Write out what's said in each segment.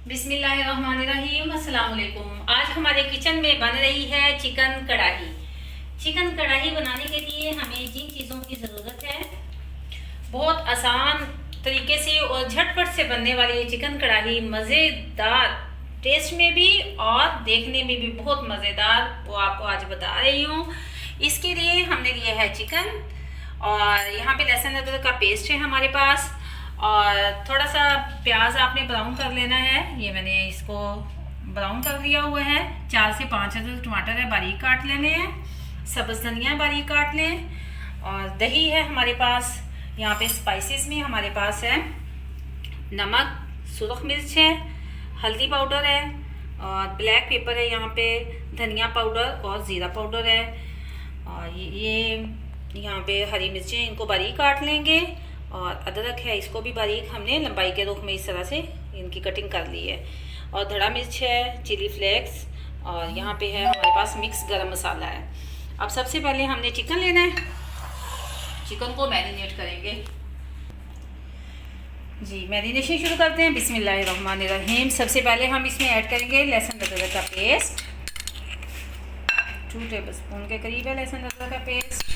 बिस्मिल्लाहिर्रहमानिर्रहीम। अस्सलाम वालेकुम। आज हमारे किचन में बन रही है चिकन कढ़ाई। चिकन कढ़ाई बनाने के लिए हमें जिन चीज़ों की ज़रूरत है, बहुत आसान तरीके से और झटपट से बनने वाली ये चिकन कढ़ाई मज़ेदार टेस्ट में भी और देखने में भी बहुत मज़ेदार, वो आपको आज बता रही हूँ। इसके लिए हमने लिया है चिकन और यहाँ पे लहसुन अदरक का पेस्ट है हमारे पास, और थोड़ा सा प्याज आपने ब्राउन कर लेना है। ये मैंने इसको ब्राउन कर दिया हुआ है। 4 से 5 अदद टमाटर है, बारीक काट लेने हैं। सब्ज़ धनिया बारीक काट लें, और दही है हमारे पास। यहाँ पे स्पाइसेस में हमारे पास है नमक, सुरख मिर्च है, हल्दी पाउडर है, और ब्लैक पेपर है, यहाँ पे धनिया पाउडर और ज़ीरा पाउडर है, और ये यहाँ पे हरी मिर्चें, इनको बारीक काट लेंगे, और अदरक है, इसको भी बारीक हमने लंबाई के रुख में इस तरह से इनकी कटिंग कर ली है, और धड़ा मिर्च है, चिली फ्लेक्स, और यहाँ पे है हमारे पास मिक्स गरम मसाला है। अब सबसे पहले हमने चिकन लेना है, चिकन को मैरिनेट करेंगे। जी, मैरिनेशन शुरू करते हैं। बिस्मिल्लाहिर्रहमानिर्रहीम। सबसे पहले हम इसमें ऐड करेंगे लहसुन अदरक का पेस्ट। 2 टेबल स्पून के करीब है लहसुन अदरक का पेस्ट।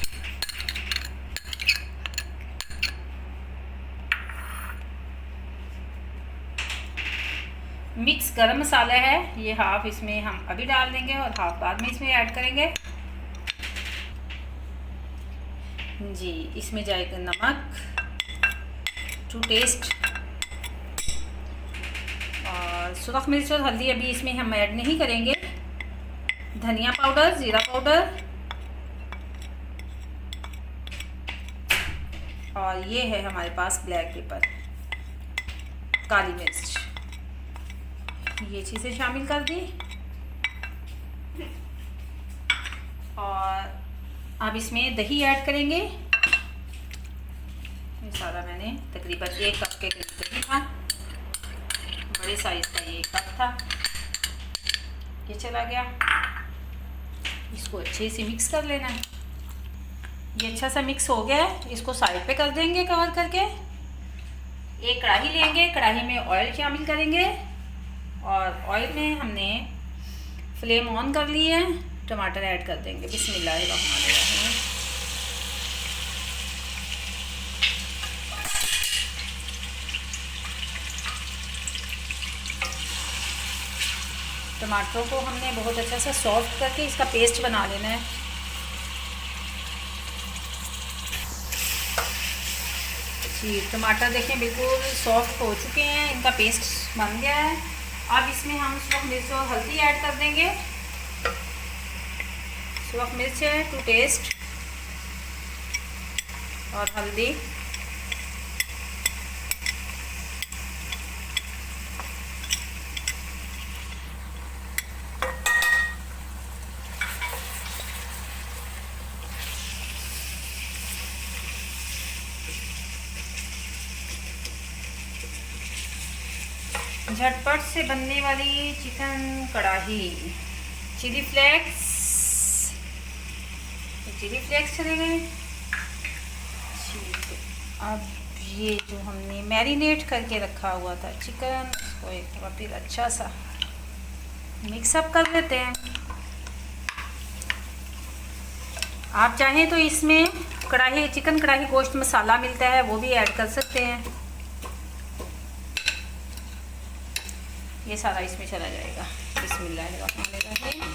मिक्स गरम मसाला है, ये हाफ इसमें हम अभी डाल देंगे और हाफ बाद में इसमें ऐड करेंगे। जी, इसमें जाएगा नमक टू टेस्ट, और सुरख मिर्च और हल्दी अभी इसमें हम ऐड नहीं करेंगे। धनिया पाउडर, ज़ीरा पाउडर, और ये है हमारे पास ब्लैक पेपर, काली मिर्च, ये चीज़ें शामिल कर दी। और अब इसमें दही ऐड करेंगे। ये सारा मैंने तकरीबन 1 कप के करीब दही था, बड़े साइज का ये 1 कप था, ये चला गया। इसको अच्छे से मिक्स कर लेना है। ये अच्छा सा मिक्स हो गया है, इसको साइड पे कर देंगे कवर करके। एक कढ़ाई लेंगे, कढ़ाई में ऑयल शामिल करेंगे, और ऑयल में हमने फ्लेम ऑन कर ली है। टमाटर ऐड कर देंगे। बिस्मिल्लाहिर्रहमानिर्रहीम। टमाटरों को हमने बहुत अच्छा सा सॉफ्ट करके इसका पेस्ट बना लेना है। जी, टमाटर देखें बिल्कुल सॉफ्ट हो चुके हैं, इनका पेस्ट बन गया है। अब इसमें हम सुरख मिर्च और हल्दी ऐड कर देंगे। सुरख मिर्च है टू टेस्ट, और हल्दी, झटपट से बनने वाली चिकन कढ़ाई। चिली फ्लेक्स, चिली फ्लेक्स चले गए। ठीक, अब ये जो हमने मैरिनेट करके रखा हुआ था चिकन, उसको एक बार फिर अच्छा सा मिक्सअप कर लेते हैं। आप चाहें तो इसमें कढ़ाई, चिकन कढ़ाई गोश्त मसाला मिलता है, वो भी ऐड कर सकते हैं। ये सारा इसमें चला जाएगा। बिस्मिल्लाहिर्रहमानिर्रहीम।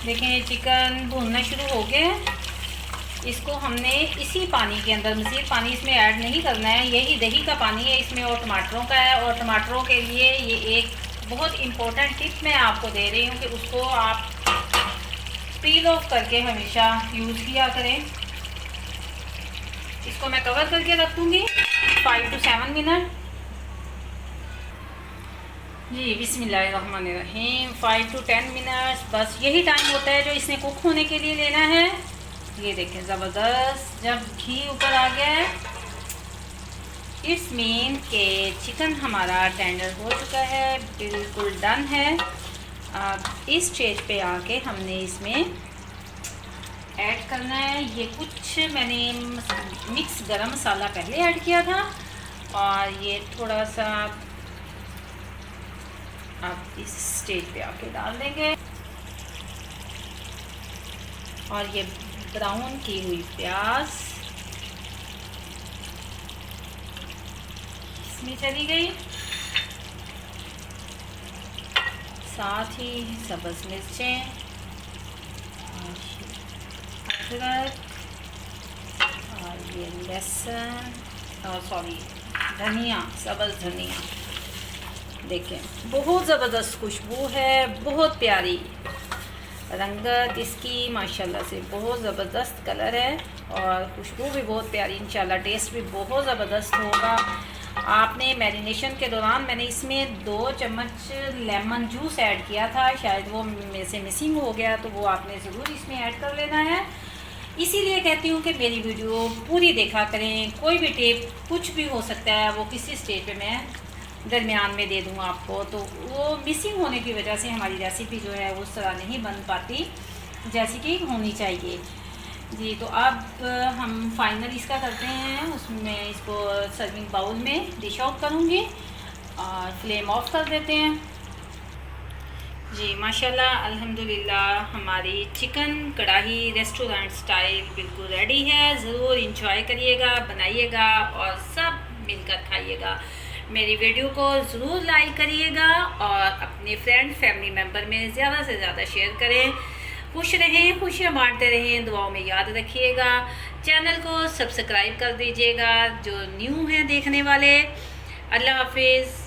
देखें चिकन भूनना शुरू हो गया है। इसको हमने इसी पानी के अंदर, मज़ीद पानी इसमें ऐड नहीं करना है। यही दही का पानी है इसमें, और टमाटरों का है। और टमाटरों के लिए ये एक बहुत इम्पोर्टेंट टिप मैं आपको दे रही हूँ कि उसको आप पील ऑफ करके हमेशा यूज़ किया करें। इसको मैं कवर करके रख दूँगी 5 to 7 मिनट। जी, बिस्मिल्लाहिर्रहमानिर्रहीम। 5 to 10 मिनट्स, बस यही टाइम होता है जो इसने कुक होने के लिए लेना है। ये देखें ज़बरदस्त जब घी ऊपर आ गया है, इट्स मीन के चिकन हमारा टेंडर हो चुका है, बिल्कुल डन है। अब इस स्टेज पे आके हमने इसमें ऐड करना है, ये कुछ मैंने मिक्स गरम मसाला पहले ऐड किया था, और ये थोड़ा सा अब इस स्टेज पे आके डाल देंगे। और ये ब्राउन की हुई प्याज इसमें चली गई, साथ ही सब्ज़ मिर्चें, अदरक और ये लहसुन और सॉरी धनिया, सब्ज़ धनिया। देखें बहुत ज़बरदस्त खुशबू है, बहुत प्यारी रंगत इसकी माशाल्लाह से, बहुत ज़बरदस्त कलर है और खुशबू भी बहुत प्यारी, इंशाल्लाह टेस्ट भी बहुत ज़बरदस्त होगा। आपने मैरिनेशन के दौरान मैंने इसमें 2 चम्मच लेमन जूस ऐड किया था, शायद वो में से मिसिंग हो गया, तो वो आपने ज़रूर इसमें ऐड कर लेना है। इसीलिए कहती हूँ कि मेरी वीडियो पूरी देखा करें, कोई भी टिप कुछ भी हो सकता है, वो किसी स्टेज पे मैं दरमियान में दे दूँ आपको, तो वो मिसिंग होने की वजह से हमारी रेसिपी जो है उस तरह नहीं बन पाती जैसी कि होनी चाहिए जी। तो अब हम फाइनल इसका करते हैं, उसमें इसको सर्विंग बाउल में डिश आउट करूँगी और फ्लेम ऑफ कर देते हैं जी। माशाल्लाह अल्हम्दुलिल्लाह हमारी चिकन कढ़ाई रेस्टोरेंट स्टाइल बिल्कुल रेडी है। ज़रूर इंजॉय करिएगा, बनाइएगा और सब मिलकर खाइएगा। मेरी वीडियो को ज़रूर लाइक करिएगा और अपने फ्रेंड फैमिली मेम्बर में ज़्यादा से ज़्यादा शेयर करें। खुश रहें, खुशियाँ बांटते रहें, दुआओं में याद रखिएगा। चैनल को सब्सक्राइब कर दीजिएगा जो न्यू हैं देखने वाले। अल्लाह हाफिज़।